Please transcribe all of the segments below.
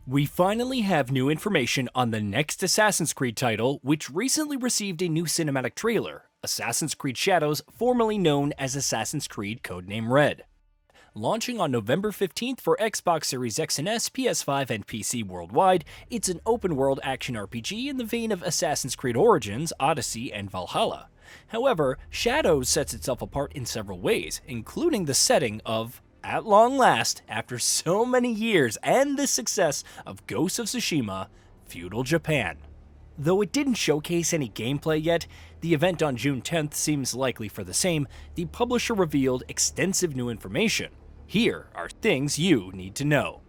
We finally have new information on the next Assassin's Creed title, which recently received a new cinematic trailer, Assassin's Creed Shadows, formerly known as Assassin's Creed Codename Red. Launching on November 15th for Xbox Series X and S, PS5 and PC worldwide, it's an open-world action RPG in the vein of Assassin's Creed Origins, Odyssey, and Valhalla. However, Shadows sets itself apart in several ways, including the setting of, at long last, after so many years and the success of Ghost of Tsushima, feudal Japan. Though it didn't showcase any gameplay yet, the event on June 10th seems likely for the same. The publisher revealed extensive new information. Here are things you need to know.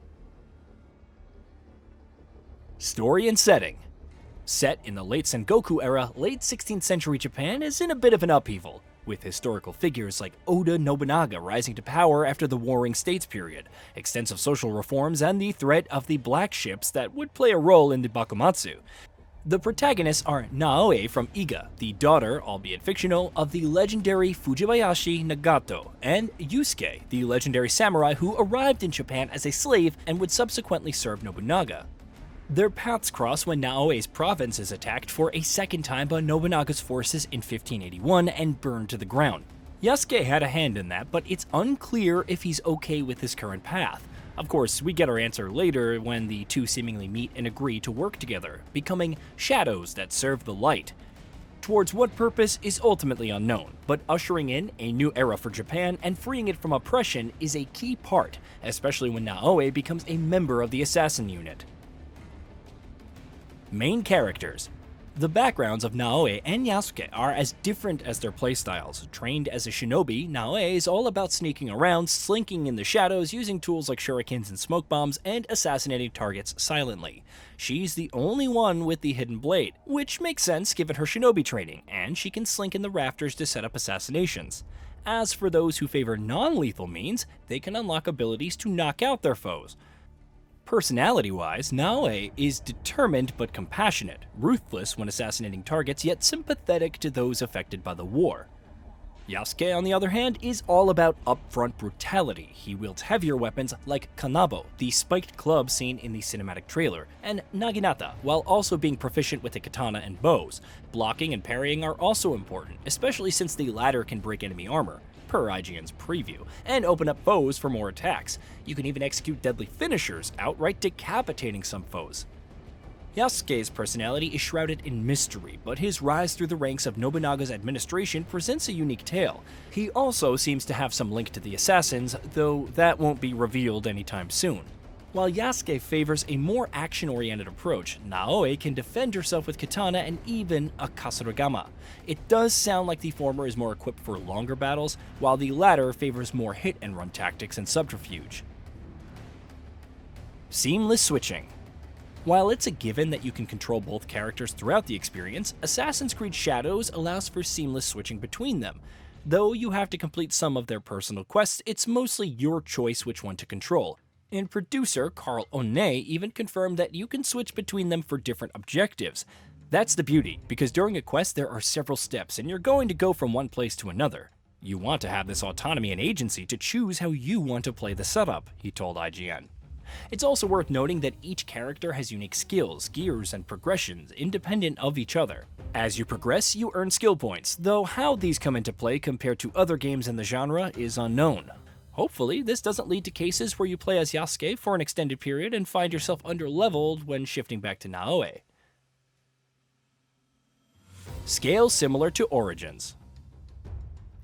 Story and setting. Set in the late Sengoku era, late 16th century Japan is in a bit of an upheaval, with historical figures like Oda Nobunaga rising to power after the Warring States period, extensive social reforms, and the threat of the black ships that would play a role in the Bakumatsu. The protagonists are Naoe from Iga, the daughter, albeit fictional, of the legendary Fujibayashi Nagato, and Yusuke, the legendary samurai who arrived in Japan as a slave and would subsequently serve Nobunaga. Their paths cross when Naoe's province is attacked for a second time by Nobunaga's forces in 1581 and burned to the ground. Yasuke had a hand in that, but it's unclear if he's okay with his current path. Of course, we get our answer later when the two seemingly meet and agree to work together, becoming shadows that serve the light. Towards what purpose is ultimately unknown, but ushering in a new era for Japan and freeing it from oppression is a key part, especially when Naoe becomes a member of the assassin unit. Main characters. The backgrounds of Naoe and Yasuke are as different as their playstyles. Trained as a shinobi, Naoe is all about sneaking around, slinking in the shadows, using tools like shurikens and smoke bombs, and assassinating targets silently. She's the only one with the hidden blade, which makes sense given her shinobi training, and she can slink in the rafters to set up assassinations. As for those who favor non-lethal means, they can unlock abilities to knock out their foes. Personality-wise, Naoe is determined but compassionate, ruthless when assassinating targets, yet sympathetic to those affected by the war. Yasuke, on the other hand, is all about upfront brutality. He wields heavier weapons like Kanabo, the spiked club seen in the cinematic trailer, and Naginata, while also being proficient with the katana and bows. Blocking and parrying are also important, especially since the latter can break enemy armor, per IGN's preview, and open up foes for more attacks. You can even execute deadly finishers, outright decapitating some foes. Yasuke's personality is shrouded in mystery, but his rise through the ranks of Nobunaga's administration presents a unique tale. He also seems to have some link to the assassins, though that won't be revealed anytime soon. While Yasuke favors a more action-oriented approach, Naoe can defend herself with katana and even a kasuragama. It does sound like the former is more equipped for longer battles, while the latter favors more hit-and-run tactics and subterfuge. Seamless switching. While it's a given that you can control both characters throughout the experience, Assassin's Creed Shadows allows for seamless switching between them. Though you have to complete some of their personal quests, it's mostly your choice which one to control. And producer Carl Onay even confirmed that you can switch between them for different objectives. That's the beauty, because during a quest there are several steps and you're going to go from one place to another. You want to have this autonomy and agency to choose how you want to play the setup, he told IGN. It's also worth noting that each character has unique skills, gears, and progressions independent of each other. As you progress, you earn skill points, though how these come into play compared to other games in the genre is unknown. Hopefully, this doesn't lead to cases where you play as Yasuke for an extended period and find yourself underleveled when shifting back to Naoe. Scale similar to Origins.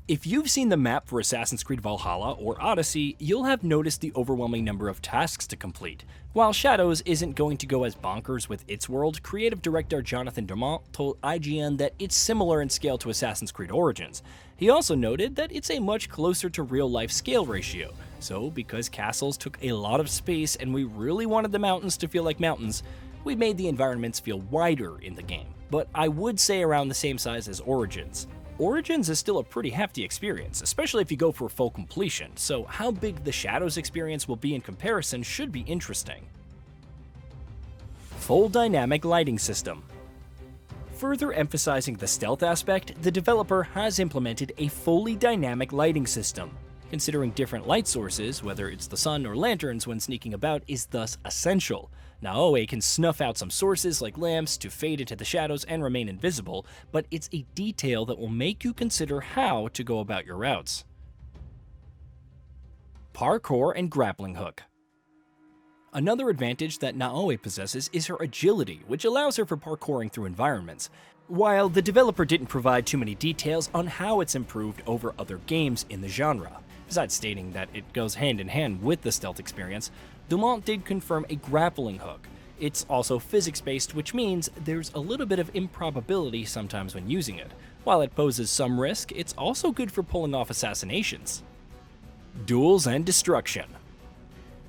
If you've seen the map for Assassin's Creed Valhalla or Odyssey, you'll have noticed the overwhelming number of tasks to complete. While Shadows isn't going to go as bonkers with its world, creative director Jonathan Dumont told IGN that it's similar in scale to Assassin's Creed Origins. He also noted that it's a much closer to real-life scale ratio. So, because castles took a lot of space and we really wanted the mountains to feel like mountains, we made the environments feel wider in the game. But I would say around the same size as Origins. Origins is still a pretty hefty experience, especially if you go for full completion, so how big the Shadows experience will be in comparison should be interesting. Full dynamic lighting system. Further emphasizing the stealth aspect, the developer has implemented a fully dynamic lighting system. Considering different light sources, whether it's the sun or lanterns when sneaking about, is thus essential. Naoe can snuff out some sources like lamps to fade into the shadows and remain invisible, but it's a detail that will make you consider how to go about your routes. Parkour and Grappling Hook. Another advantage that Naoe possesses is her agility, which allows her for parkouring through environments. While the developer didn't provide too many details on how it's improved over other games in the genre, besides stating that it goes hand in hand with the stealth experience, Dumont did confirm a grappling hook. It's also physics-based, which means there's a little bit of improbability sometimes when using it. While it poses some risk, it's also good for pulling off assassinations. Duels and Destruction.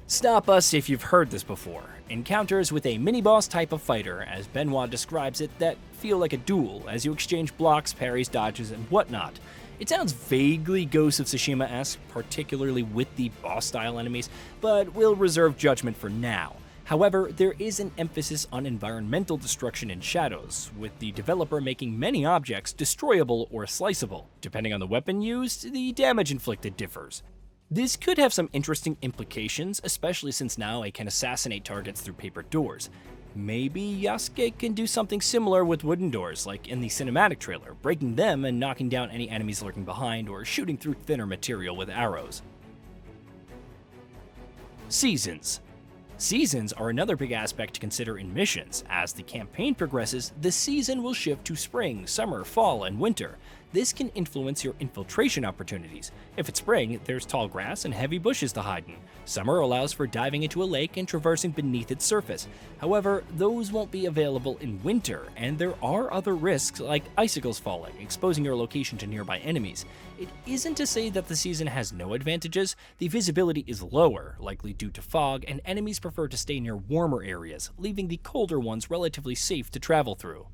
Stop us if you've heard this before. Encounters with a mini-boss type of fighter, as Benoit describes it, that feel like a duel as you exchange blocks, parries, dodges, and whatnot. It sounds vaguely Ghost of Tsushima-esque, particularly with the boss-style enemies, but we'll reserve judgment for now. However, there is an emphasis on environmental destruction in Shadows, with the developer making many objects destroyable or sliceable. Depending on the weapon used, the damage inflicted differs. This could have some interesting implications, especially since Naoe can assassinate targets through paper doors. Maybe Yasuke can do something similar with wooden doors, like in the cinematic trailer, breaking them and knocking down any enemies lurking behind, or shooting through thinner material with arrows. Seasons. Seasons are another big aspect to consider in missions. As the campaign progresses, the season will shift to spring, summer, fall, and winter. This can influence your infiltration opportunities. If it's spring, there's tall grass and heavy bushes to hide in. Summer allows for diving into a lake and traversing beneath its surface. However, those won't be available in winter, and there are other risks like icicles falling, exposing your location to nearby enemies. It isn't to say that the season has no advantages. The visibility is lower, likely due to fog, and enemies prefer to stay near warmer areas, leaving the colder ones relatively safe to travel through.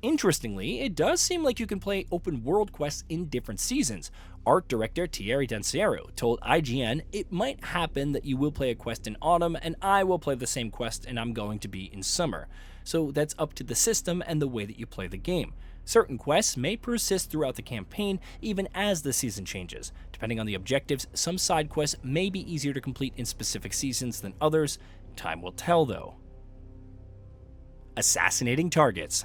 Interestingly, it does seem like you can play open world quests in different seasons. Art director Thierry Danciero told IGN it might happen that you will play a quest in autumn and I will play the same quest and I'm going to be in summer. So that's up to the system and the way that you play the game. Certain quests may persist throughout the campaign even as the season changes. Depending on the objectives, some side quests may be easier to complete in specific seasons than others. Time will tell though. Assassinating targets.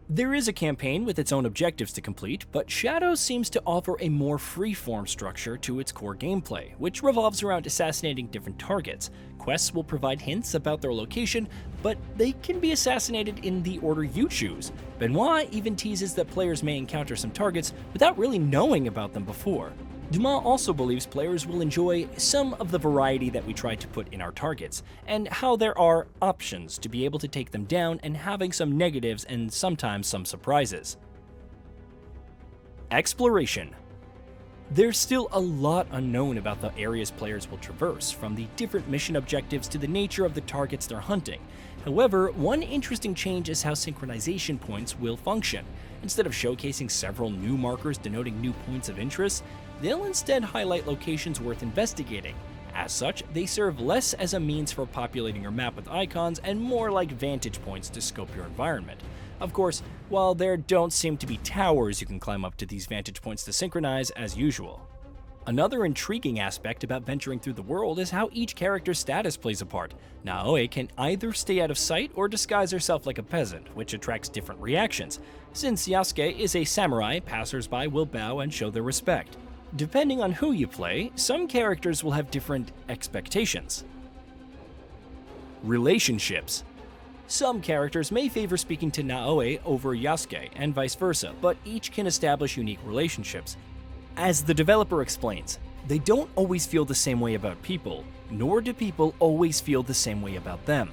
There is a campaign with its own objectives to complete, but Shadows seems to offer a more free-form structure to its core gameplay, which revolves around assassinating different targets. Quests will provide hints about their location, but they can be assassinated in the order you choose. Benoit even teases that players may encounter some targets without really knowing about them before. Dumas also believes players will enjoy some of the variety that we try to put in our targets, and how there are options to be able to take them down and having some negatives and sometimes some surprises. Exploration. There's still a lot unknown about the areas players will traverse, from the different mission objectives to the nature of the targets they're hunting. However, one interesting change is how synchronization points will function. Instead of showcasing several new markers denoting new points of interest, they'll instead highlight locations worth investigating. As such, they serve less as a means for populating your map with icons and more like vantage points to scope your environment. Of course, while there don't seem to be towers you can climb up to these vantage points to synchronize as usual. Another intriguing aspect about venturing through the world is how each character's status plays a part. Naoe can either stay out of sight or disguise herself like a peasant, which attracts different reactions. Since Yasuke is a samurai, passersby will bow and show their respect. Depending on who you play, some characters will have different expectations. Relationships. Some characters may favor speaking to Naoe over Yasuke, and vice versa, but each can establish unique relationships. As the developer explains, they don't always feel the same way about people, nor do people always feel the same way about them.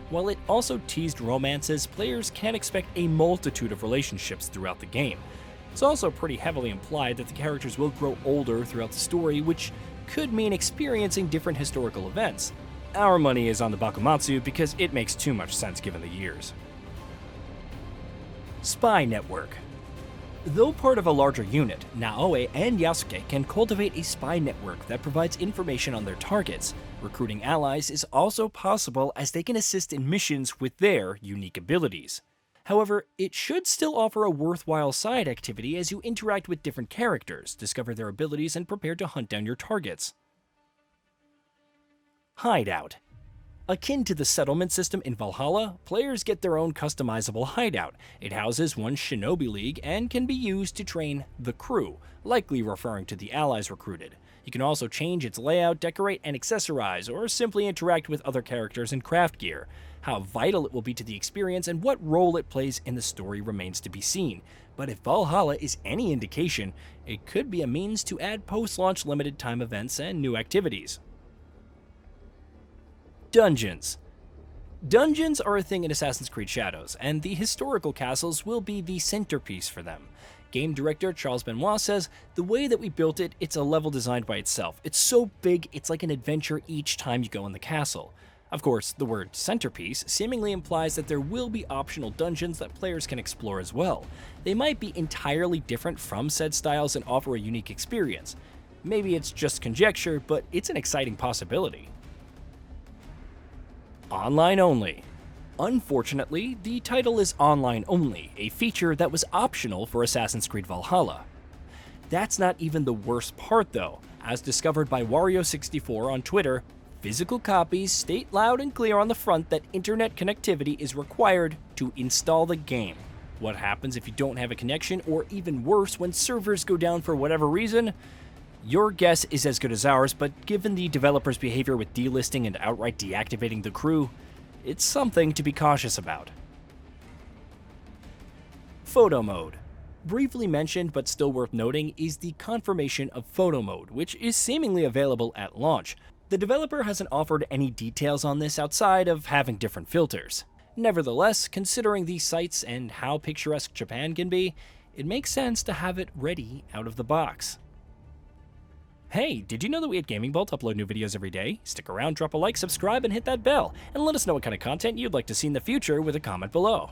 While it also teased romances, players can expect a multitude of relationships throughout the game. It's also pretty heavily implied that the characters will grow older throughout the story, which could mean experiencing different historical events. Our money is on the Bakumatsu because it makes too much sense given the years. Spy Network. Though part of a larger unit, Naoe and Yasuke can cultivate a spy network that provides information on their targets. Recruiting allies is also possible as they can assist in missions with their unique abilities. However, it should still offer a worthwhile side activity as you interact with different characters, discover their abilities, and prepare to hunt down your targets. Hideout. Akin to the settlement system in Valhalla, players get their own customizable hideout. It houses one shinobi league and can be used to train the crew, likely referring to the allies recruited. You can also change its layout, decorate, and accessorize, or simply interact with other characters and craft gear. How vital it will be to the experience and what role it plays in the story remains to be seen. But if Valhalla is any indication, it could be a means to add post-launch limited time events and new activities. Dungeons. Dungeons are a thing in Assassin's Creed Shadows, and the historical castles will be the centerpiece for them. Game director Charles Benoit says, "The way that we built it, it's a level designed by itself. It's so big, it's like an adventure each time you go in the castle." Of course, the word centerpiece seemingly implies that there will be optional dungeons that players can explore as well. They might be entirely different from said styles and offer a unique experience. Maybe it's just conjecture, but it's an exciting possibility. Online only. Unfortunately, the title is online only, a feature that was optional for Assassin's Creed Valhalla. That's not even the worst part though. As discovered by Wario64 on Twitter, physical copies state loud and clear on the front that internet connectivity is required to install the game. What happens if you don't have a connection, or even worse, when servers go down for whatever reason? Your guess is as good as ours, but given the developer's behavior with delisting and outright deactivating the crew, it's something to be cautious about. Photo mode. Briefly mentioned but still worth noting is the confirmation of photo mode, which is seemingly available at launch. The developer hasn't offered any details on this outside of having different filters. Nevertheless, considering these sites and how picturesque Japan can be, it makes sense to have it ready out of the box. Hey, did you know that we at GamingBolt upload new videos every day? Stick around, drop a like, subscribe, and hit that bell, and let us know what kind of content you'd like to see in the future with a comment below.